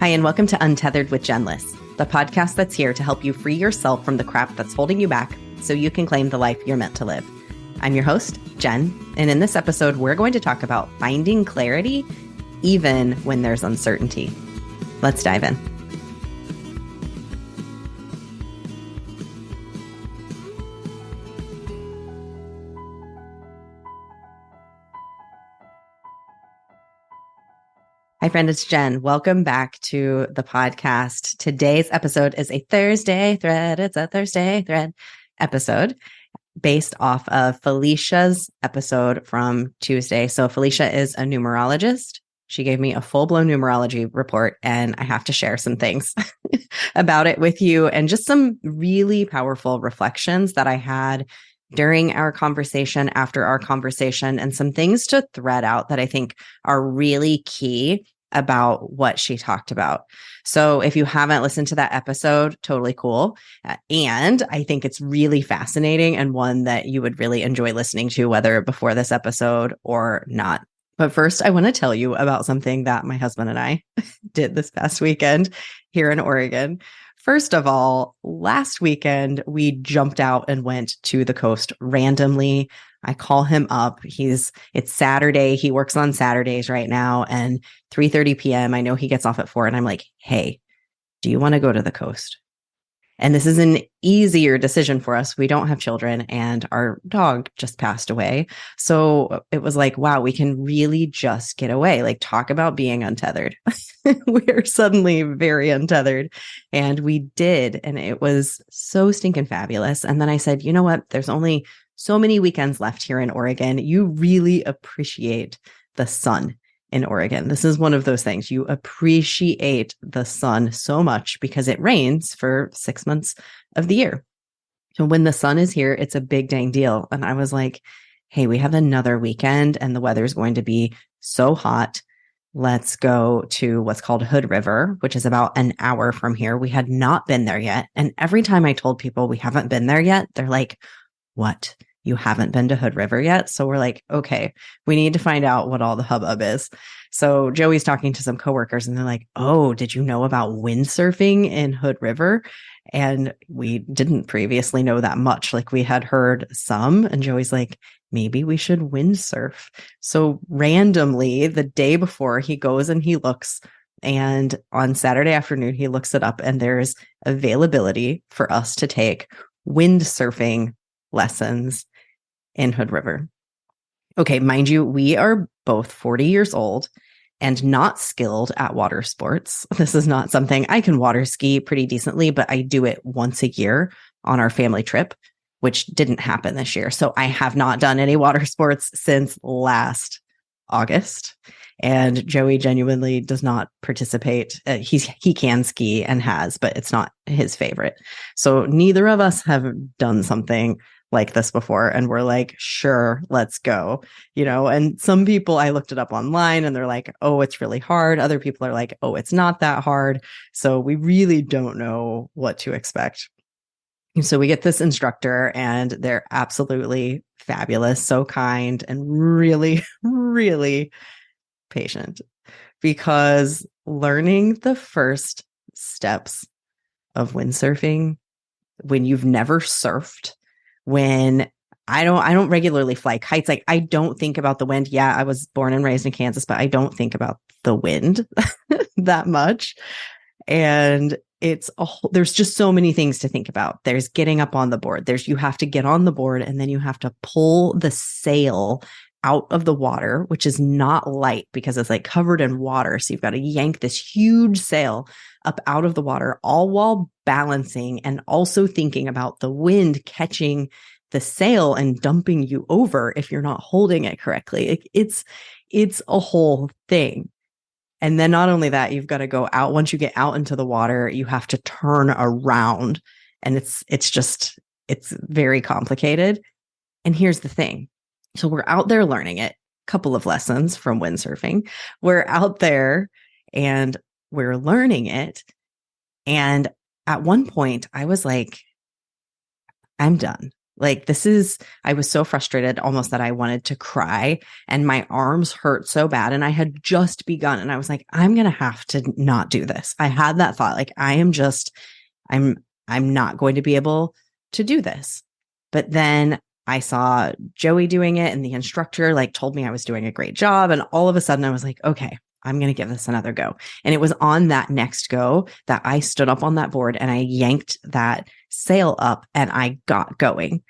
Hi, and welcome to Untethered with Jenless, the podcast that's here to help you free yourself from the crap that's holding you back so you can claim the life you're meant to live. I'm your host, Jen, and in this episode, we're going to talk about finding clarity even when there's uncertainty. Let's dive in. Hi, friend, it's Jen. Welcome back to the podcast. Today's episode is a Thursday thread. It's a Thursday thread episode based off of Felicia's episode from Tuesday. So Felicia is a numerologist. She gave me a full-blown numerology report, and I have to share some things about it with you and just some really powerful reflections that I had during our conversation, after our conversation, and some things to thread out that I think are really key about what she talked about. So if you haven't listened to that episode, totally cool. And I think it's really fascinating and one that you would really enjoy listening to, whether before this episode or not. But first, I want to tell you about something that my husband and I did this past weekend here in Oregon. First of all, last weekend, we jumped out and went to the coast randomly. I call him up. It's Saturday. He works on Saturdays right now, and 3:30 p.m. I know he gets off at 4, and I'm like, hey, do you want to go to the coast? And this is an easier decision for us. We don't have children, and our dog just passed away. So it was like, wow, we can really just get away. Like, talk about being untethered. We're suddenly very untethered. And we did. And it was so stinking fabulous. And then I said, you know what? There's only so many weekends left here in Oregon. You really appreciate the sun in Oregon. This is one of those things. You appreciate the sun so much because it rains for 6 months of the year. So when the sun is here, it's a big dang deal. And I was like, hey, we have another weekend and the weather's going to be so hot. Let's go to what's called Hood River, which is about an hour from here. We had not been there yet. And every time I told people we haven't been there yet, they're like, what? You haven't been to Hood River yet? So we're like, okay, we need to find out what all the hubbub is. So Joey's talking to some coworkers and they're like, oh, did you know about windsurfing in Hood River? And we didn't previously know that much. Like, we had heard some, and Joey's like, maybe we should windsurf. So randomly, the day before, he goes and he looks, and on Saturday afternoon, he looks it up, and there's availability for us to take windsurfing lessons in Hood River. Okay, mind you, we are both 40 years old and not skilled at water sports. This is not something I can water ski pretty decently, but I do it once a year on our family trip, which didn't happen this year. So I have not done any water sports since last August. And Joey genuinely does not participate. He can ski and has, but it's not his favorite. So neither of us have done something like this before. And we're like, sure, let's go. And some people, I looked it up online and they're like, oh, it's really hard. Other people are like, oh, it's not that hard. So we really don't know what to expect. And so we get this instructor and they're absolutely fabulous, so kind, and really, really patient, because learning the first steps of windsurfing when you've never surfed, when I don't regularly fly kites, like, I don't think about the wind. Yeah, I was born and raised in Kansas, but I don't think about the wind that much. And there's just so many things to think about. There's getting up on the board. You have to get on the board, and then you have to pull the sail out of the water, which is not light because it's like covered in water. So you've got to yank this huge sail up out of the water, all while balancing and also thinking about the wind catching the sail and dumping you over if you're not holding it correctly. It's a whole thing. And then not only that, you've got to go out. Once you get out into the water, you have to turn around, and it's very complicated. And here's the thing. So we're out there learning it, couple of lessons from windsurfing. We're out there and we're learning it. And at one point I was like, I'm done. Like I was so frustrated almost that I wanted to cry, and my arms hurt so bad. And I had just begun, and I was like, I'm going to have to not do this. I had that thought, like, I'm not going to be able to do this. But then I saw Joey doing it, and the instructor like told me I was doing a great job. And all of a sudden I was like, okay, I'm going to give this another go. And it was on that next go that I stood up on that board and I yanked that sail up and I got going.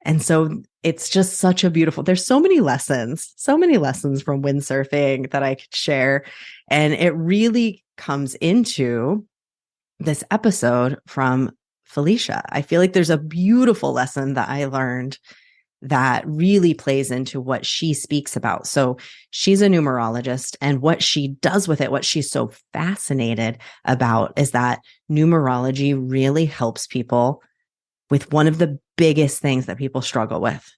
And so it's just such a beautiful, there's so many lessons from windsurfing that I could share. And it really comes into this episode from Felicia. I feel like there's a beautiful lesson that I learned that really plays into what she speaks about. So she's a numerologist, and what she does with it, what she's so fascinated about, is that numerology really helps people with one of the biggest things that people struggle with: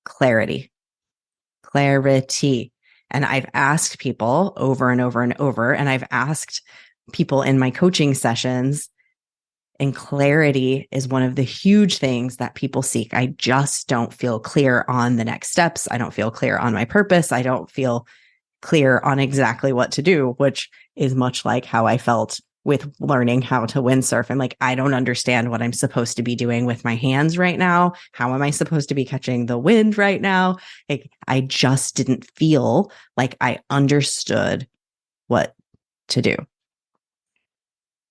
clarity. And I've asked people over and over and over, and I've asked people in my coaching sessions, and clarity is one of the huge things that people seek. I just don't feel clear on the next steps. I don't feel clear on my purpose. I don't feel clear on exactly what to do, which is much like how I felt with learning how to windsurf. I'm like, I don't understand what I'm supposed to be doing with my hands right now. How am I supposed to be catching the wind right now? Like, I just didn't feel like I understood what to do.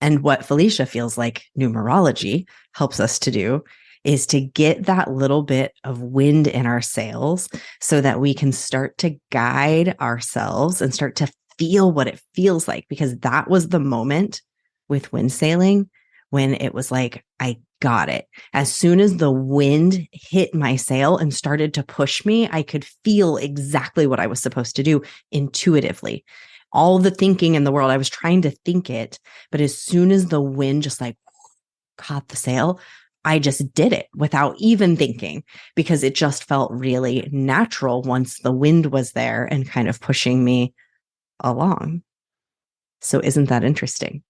And what Felicia feels like numerology helps us to do is to get that little bit of wind in our sails so that we can start to guide ourselves and start to feel what it feels like. Because that was the moment with wind sailing when it was like, I got it. As soon as the wind hit my sail and started to push me, I could feel exactly what I was supposed to do intuitively. All the thinking in the world, I was trying to think it, but as soon as the wind just like caught the sail, I just did it without even thinking, because it just felt really natural once the wind was there and kind of pushing me along. So isn't that interesting?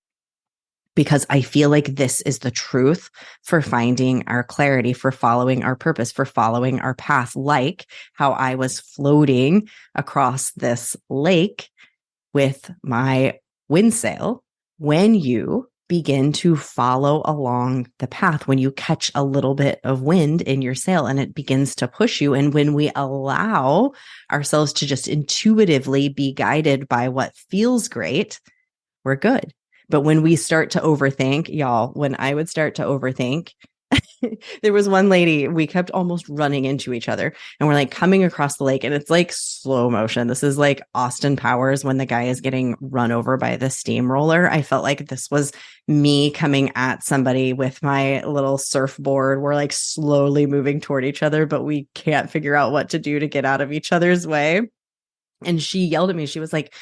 Because I feel like this is the truth for finding our clarity, for following our purpose, for following our path, like how I was floating across this lake with my wind sail. When you begin to follow along the path, when you catch a little bit of wind in your sail and it begins to push you, and when we allow ourselves to just intuitively be guided by what feels great, we're good. But when we start to overthink, y'all, when I would start to overthink, there was one lady, we kept almost running into each other, and we're like coming across the lake, and it's like slow motion. This is like Austin Powers when the guy is getting run over by the steamroller. I felt like this was me coming at somebody with my little surfboard. We're like slowly moving toward each other, but we can't figure out what to do to get out of each other's way. And she yelled at me. She was like,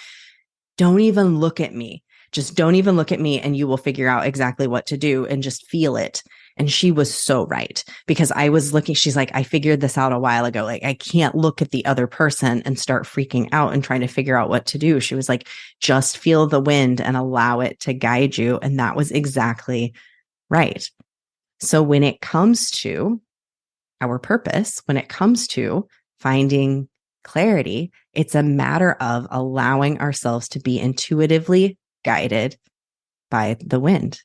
don't even look at me. Just don't even look at me, and you will figure out exactly what to do, and just feel it. And she was so right, because I was looking, she's like, I figured this out a while ago. Like, I can't look at the other person and start freaking out and trying to figure out what to do. She was like, just feel the wind and allow it to guide you. And that was exactly right. So when it comes to our purpose, when it comes to finding clarity, it's a matter of allowing ourselves to be intuitively guided by the wind.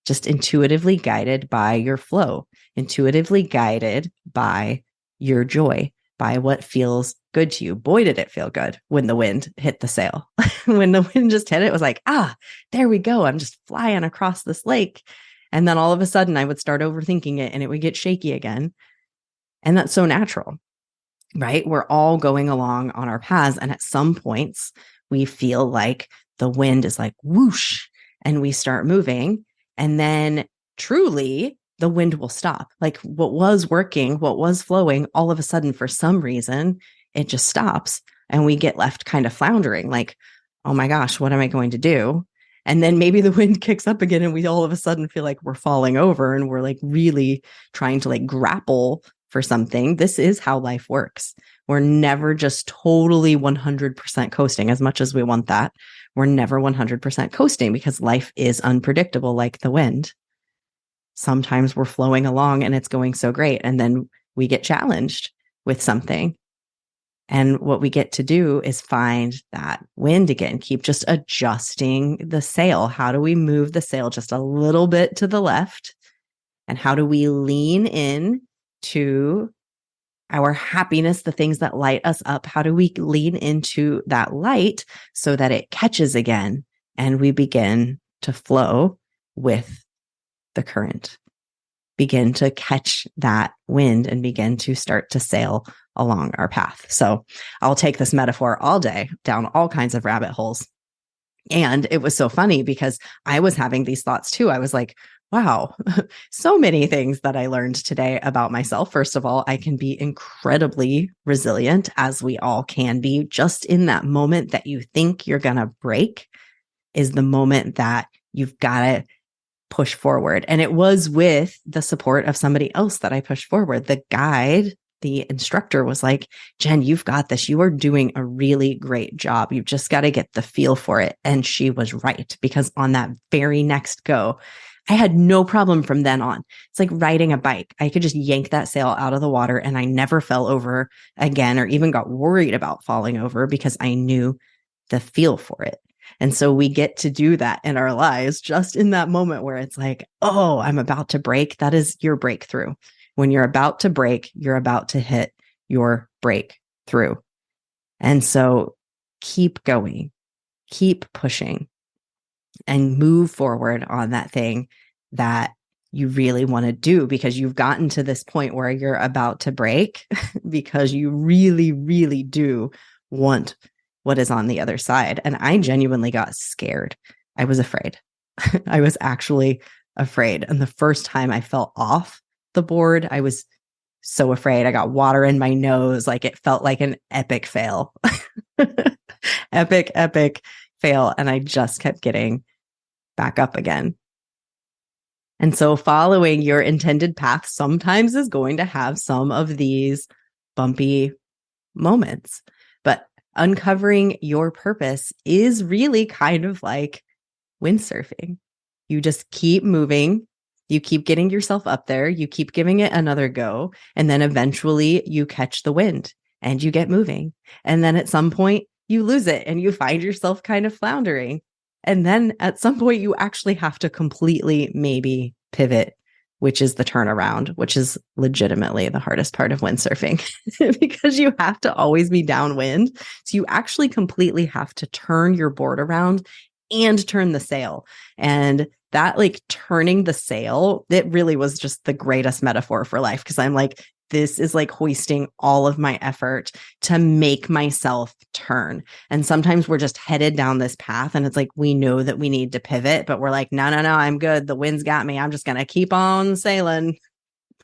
Just intuitively guided by your flow, intuitively guided by your joy, by what feels good to you. Boy, did it feel good when the wind hit the sail. When the wind just hit it, it was like, there we go. I'm just flying across this lake. And then all of a sudden I would start overthinking it and it would get shaky again. And that's so natural, right? We're all going along on our paths. And at some points we feel like the wind is like whoosh, and we start moving. And then truly the wind will stop. Like what was working, what was flowing, all of a sudden, for some reason, it just stops. And we get left kind of floundering like, oh my gosh, what am I going to do? And then maybe the wind kicks up again and we all of a sudden feel like we're falling over and we're like really trying to like grapple for something. This is how life works. We're never just totally 100% coasting, as much as we want that. We're never 100% coasting because life is unpredictable like the wind. sometimes we're flowing along and it's going so great. And then we get challenged with something. And what we get to do is find that wind again, keep just adjusting the sail. How do we move the sail just a little bit to the left? And how do we lean in to our happiness, the things that light us up? How do we lean into that light so that it catches again and we begin to flow with the current, begin to catch that wind and begin to start to sail along our path? So I'll take this metaphor all day down all kinds of rabbit holes. And it was so funny because I was having these thoughts too. I was like, wow, so many things that I learned today about myself. First of all, I can be incredibly resilient, as we all can be. Just in that moment that you think you're going to break is the moment that you've got to push forward. And it was with the support of somebody else that I pushed forward. The guide, the instructor was like, Jen, you've got this. You are doing a really great job. You've just got to get the feel for it. And she was right, because on that very next go, I had no problem from then on. It's like riding a bike. I could just yank that sail out of the water and I never fell over again or even got worried about falling over because I knew the feel for it. And so we get to do that in our lives just in that moment where it's like, oh, I'm about to break. That is your breakthrough. When you're about to break, you're about to hit your breakthrough. And so keep going, keep pushing, and move forward on that thing that you really want to do, because you've gotten to this point where you're about to break because you really, really do want what is on the other side. And I genuinely got scared. I was afraid. I was actually afraid. And the first time I fell off the board, I was so afraid. I got water in my nose. Like, it felt like an epic fail. Epic fail. And I just kept getting back up again. And so following your intended path sometimes is going to have some of these bumpy moments, but uncovering your purpose is really kind of like windsurfing. You just keep moving. You keep getting yourself up there. You keep giving it another go. And then eventually you catch the wind and you get moving. And then at some point you lose it and you find yourself kind of floundering. And then at some point you actually have to completely maybe pivot, which is the turnaround, which is legitimately the hardest part of windsurfing because you have to always be downwind. So you actually completely have to turn your board around and turn the sail. And that, like, turning the sail, it really was just the greatest metaphor for life, because I'm like, this is like hoisting all of my effort to make myself turn. And sometimes we're just headed down this path and it's like, we know that we need to pivot, but we're like, no, I'm good. The wind's got me. I'm just going to keep on sailing.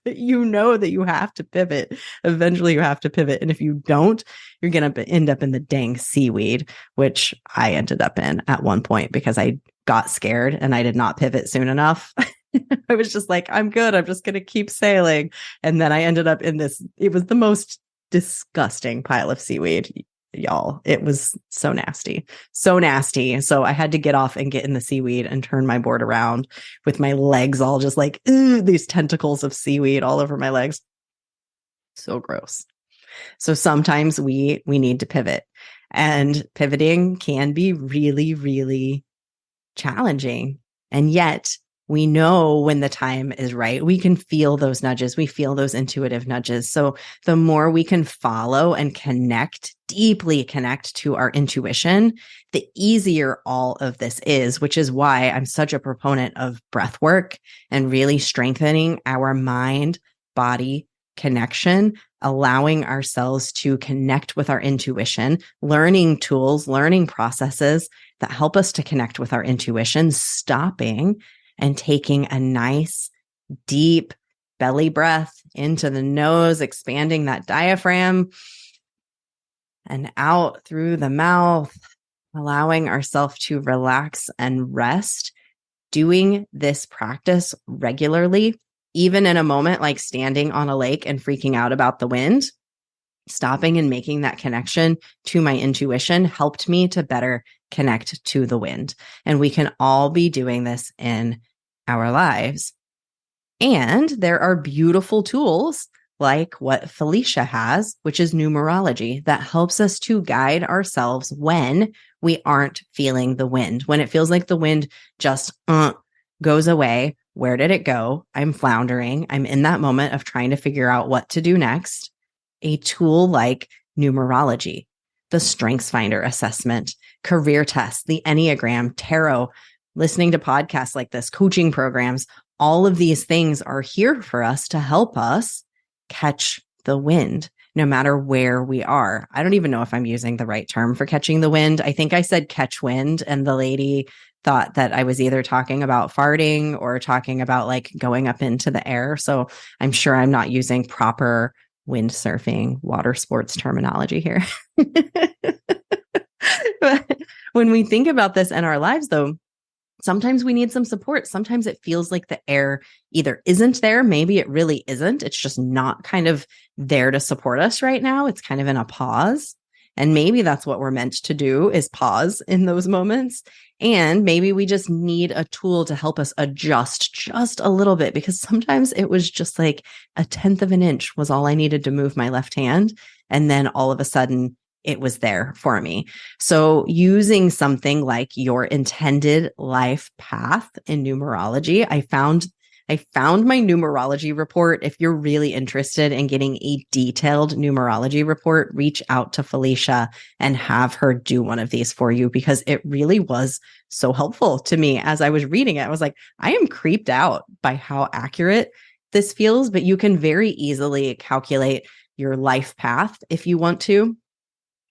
But you know that you have to pivot. Eventually you have to pivot. And if you don't, you're going to end up in the dang seaweed, which I ended up in at one point because I got scared and I did not pivot soon enough. I was just like, I'm good. I'm just going to keep sailing. And then I ended up in this, it was the most disgusting pile of seaweed, y'all. It was so nasty, so nasty. So I had to get off and get in the seaweed and turn my board around with my legs all just like, these tentacles of seaweed all over my legs. So gross. So sometimes we need to pivot, and pivoting can be really, really challenging. And yet we know when the time is right. We can feel those nudges. We feel those intuitive nudges. So the more we can follow and connect, deeply connect to our intuition, the easier all of this is, which is why I'm such a proponent of breath work and really strengthening our mind-body connection, allowing ourselves to connect with our intuition, learning tools, learning processes that help us to connect with our intuition, stopping and taking a nice, deep belly breath into the nose, expanding that diaphragm, and out through the mouth, allowing ourselves to relax and rest. Doing this practice regularly, even in a moment like standing on a lake and freaking out about the wind, stopping and making that connection to my intuition helped me to better connect to the wind. And we can all be doing this in our lives. And there are beautiful tools like what Felicia has, which is numerology, that helps us to guide ourselves when we aren't feeling the wind. When it feels like the wind just goes away. Where did it go? I'm floundering. I'm in that moment of trying to figure out what to do next. A tool like numerology, the Strengths Finder assessment, career tests, the Enneagram, tarot, listening to podcasts like this, coaching programs, all of these things are here for us to help us catch the wind, no matter where we are. I don't even know if I'm using the right term for catching the wind. I think I said catch wind, and the lady thought that I was either talking about farting or talking about like going up into the air. So I'm sure I'm not using proper windsurfing, water sports terminology here. But when we think about this in our lives, though, sometimes we need some support. Sometimes it feels like the air either isn't there. Maybe it really isn't. It's just not kind of there to support us right now. It's kind of in a pause. And maybe that's what we're meant to do, is pause in those moments. And maybe we just need a tool to help us adjust just a little bit, because sometimes it was just like 1/10 of an inch was all I needed to move my left hand. And then all of a sudden it was there for me. So using something like your intended life path in numerology, I found my numerology report. If you're really interested in getting a detailed numerology report, reach out to Felicia and have her do one of these for you, because it really was so helpful to me as I was reading it. I was like, I am creeped out by how accurate this feels, but you can very easily calculate your life path if you want to,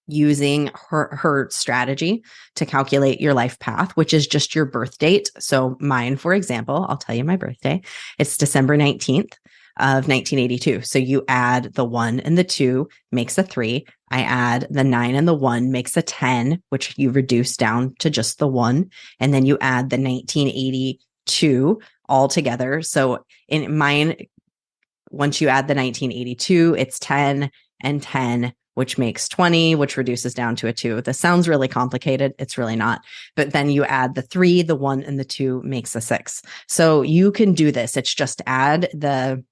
using her strategy to calculate your life path, which is just your birth date. So mine, for example, I'll tell you my birthday. It's December 19th of 1982. So you add the 1 and the 2 makes a 3. I add the 9 and the 1 makes a 10, which you reduce down to just the 1. And then you add the 1982 all together. So in mine, once you add the 1982, it's 10 and 10, which makes 20, which reduces down to a 2. This sounds really complicated. It's really not. But then you add the 3, the 1, and the 2 makes a 6. So you can do this. It's just add the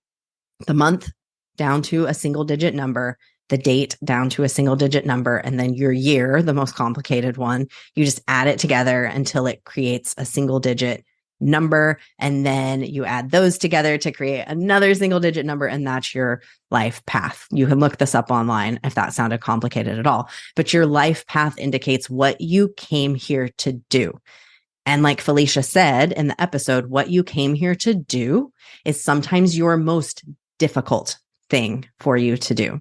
month down to a single digit number, the date down to a single digit number, and then your year, the most complicated one, you just add it together until it creates a single digit number. And then you add those together to create another single digit number. And that's your life path. You can look this up online if that sounded complicated at all. But your life path indicates what you came here to do. And like Felicia said in the episode, what you came here to do is sometimes your most difficult thing for you to do.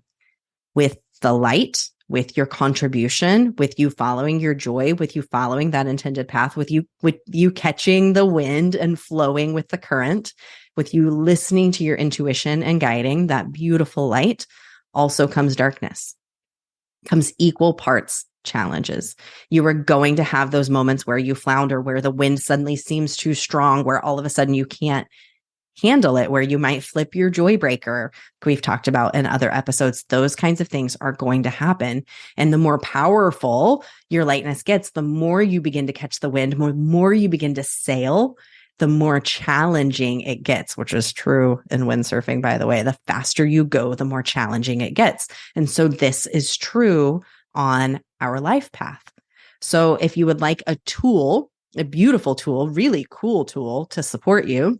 With the light, with your contribution, with you following your joy, with you following that intended path, with you catching the wind and flowing with the current, with you listening to your intuition and guiding that beautiful light, also comes darkness, comes equal parts challenges. You are going to have those moments where you flounder, where the wind suddenly seems too strong, where all of a sudden you can't handle it, where you might flip your joy breaker. We've talked about in other episodes, those kinds of things are going to happen. And the more powerful your lightness gets, the more you begin to catch the wind, the more you begin to sail, the more challenging it gets, which is true in windsurfing, by the way. The faster you go, the more challenging it gets. And so this is true on our life path. So if you would like a tool, a beautiful tool, really cool tool to support you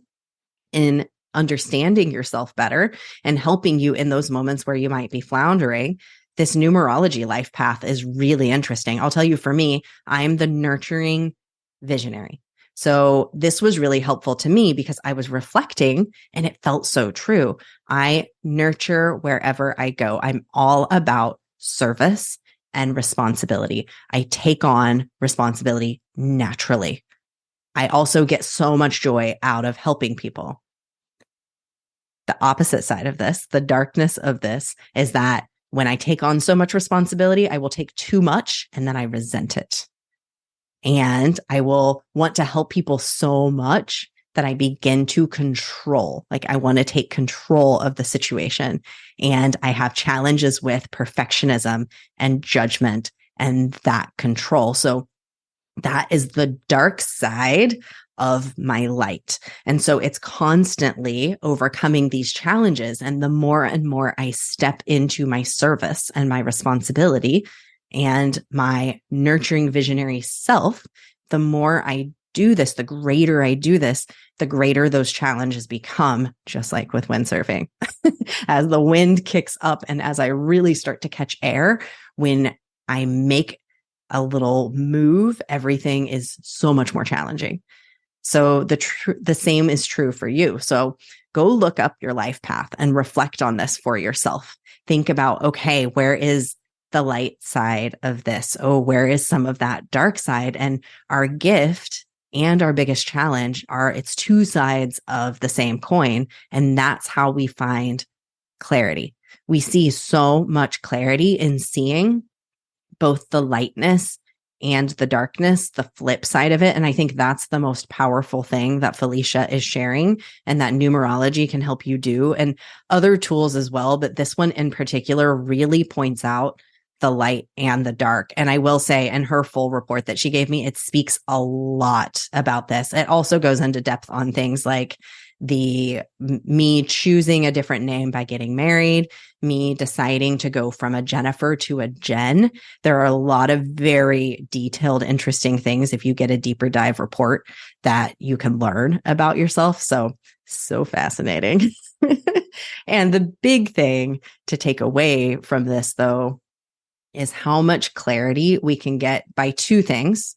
in understanding yourself better and helping you in those moments where you might be floundering, this numerology life path is really interesting. I'll tell you, for me, I'm the nurturing visionary. So this was really helpful to me because I was reflecting and it felt so true. I nurture wherever I go. I'm all about service and responsibility. I take on responsibility naturally. I also get so much joy out of helping people. The opposite side of this, the darkness of this, is that when I take on so much responsibility, I will take too much and then I resent it. And I will want to help people so much that I begin to control. Like I want to take control of the situation. And I have challenges with perfectionism and judgment and that control. So that is the dark side of my light. And so it's constantly overcoming these challenges. And the more and more I step into my service and my responsibility and my nurturing visionary self, the more I do this, the greater I do this, the greater those challenges become, just like with windsurfing. As the wind kicks up and as I really start to catch air, when I make a little move, everything is so much more challenging. So the same is true for you. So go look up your life path and reflect on this for yourself. Think about, okay, where is the light side of this? Oh, where is some of that dark side? And our gift and our biggest challenge it's two sides of the same coin. And that's how we find clarity. We see so much clarity in seeing both the lightness and the darkness, the flip side of it. And I think that's the most powerful thing that Felicia is sharing and that numerology can help you do, and other tools as well. But this one in particular really points out the light and the dark. And I will say, in her full report that she gave me, it speaks a lot about this. It also goes into depth on things like me choosing a different name by getting married, me deciding to go from a Jennifer to a Jen. There are a lot of very detailed, interesting things if you get a deeper dive report that you can learn about yourself. So fascinating. And the big thing to take away from this, though, is how much clarity we can get by two things.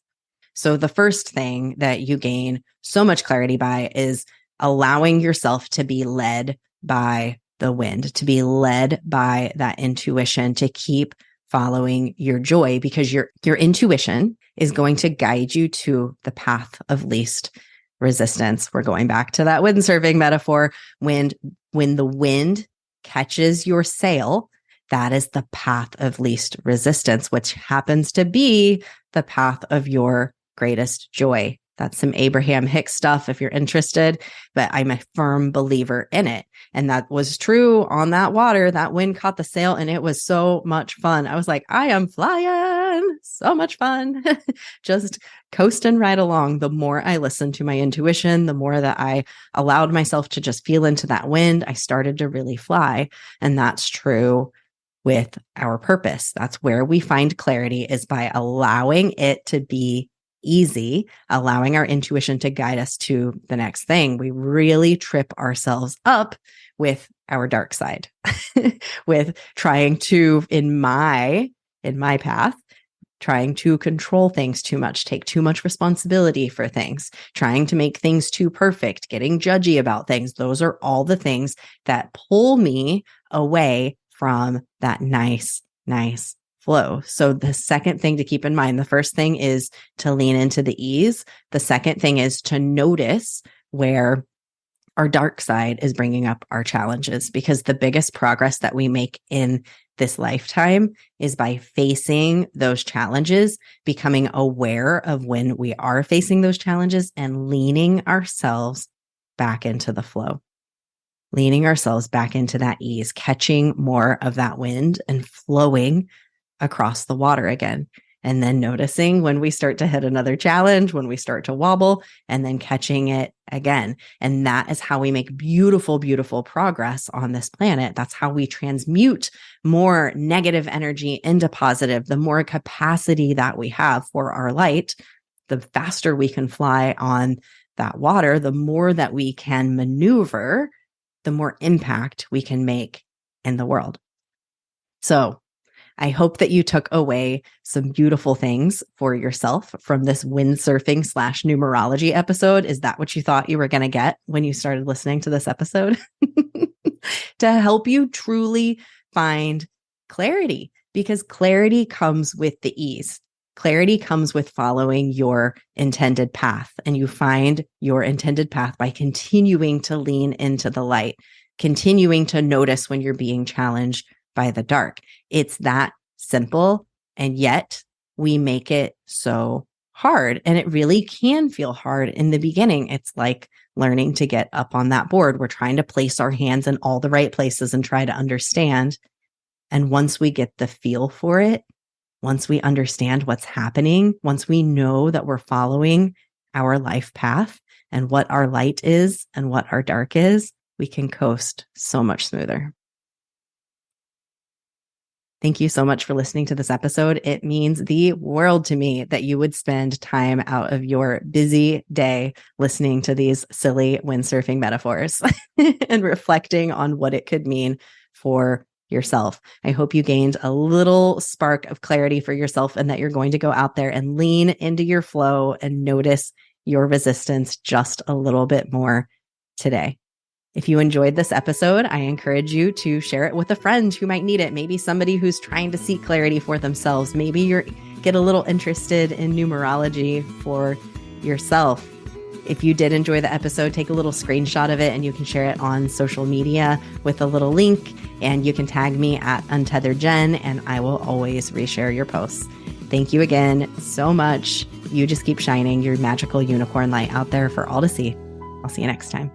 So the first thing that you gain so much clarity by is allowing yourself to be led by the wind, to be led by that intuition, to keep following your joy, because your intuition is going to guide you to the path of least resistance. We're going back to that windsurfing metaphor. When the wind catches your sail, that is the path of least resistance, which happens to be the path of your greatest joy. That's some Abraham Hicks stuff if you're interested, but I'm a firm believer in it. And that was true on that water. That wind caught the sail and it was so much fun. I was like, I am flying. So much fun. Just coasting right along. The more I listened to my intuition, the more that I allowed myself to just feel into that wind, I started to really fly. And that's true with our purpose. That's where we find clarity, is by allowing it to be easy, allowing our intuition to guide us to the next thing. We really trip ourselves up with our dark side, with trying to, in my path, trying to control things too much, take too much responsibility for things, trying to make things too perfect, getting judgy about things. Those are all the things that pull me away from that nice flow. So the second thing to keep in mind, the first thing is to lean into the ease. The second thing is to notice where our dark side is bringing up our challenges, because the biggest progress that we make in this lifetime is by facing those challenges, becoming aware of when we are facing those challenges, and leaning ourselves back into the flow. Leaning ourselves back into that ease, catching more of that wind and flowing across the water again. And then noticing when we start to hit another challenge, when we start to wobble, and then catching it again. And that is how we make beautiful, beautiful progress on this planet. That's how we transmute more negative energy into positive. The more capacity that we have for our light, the faster we can fly on that water, the more that we can maneuver, the more impact we can make in the world. So I hope that you took away some beautiful things for yourself from this windsurfing / numerology episode. Is that what you thought you were going to get when you started listening to this episode? To help you truly find clarity, because clarity comes with the ease. Clarity comes with following your intended path, and you find your intended path by continuing to lean into the light, continuing to notice when you're being challenged by the dark. It's that simple, and yet we make it so hard, and it really can feel hard in the beginning. It's like learning to get up on that board. We're trying to place our hands in all the right places and try to understand. And once we get the feel for it, once we understand what's happening, once we know that we're following our life path, and what our light is and what our dark is, we can coast so much smoother. Thank you so much for listening to this episode. It means the world to me that you would spend time out of your busy day listening to these silly windsurfing metaphors and reflecting on what it could mean for yourself. I hope you gained a little spark of clarity for yourself and that you're going to go out there and lean into your flow and notice your resistance just a little bit more today. If you enjoyed this episode, I encourage you to share it with a friend who might need it. Maybe somebody who's trying to seek clarity for themselves. Maybe you're get a little interested in numerology for yourself. If you did enjoy the episode, take a little screenshot of it and you can share it on social media with a little link, and you can tag me at UntetheredJen, and I will always reshare your posts. Thank you again so much. You just keep shining your magical unicorn light out there for all to see. I'll see you next time.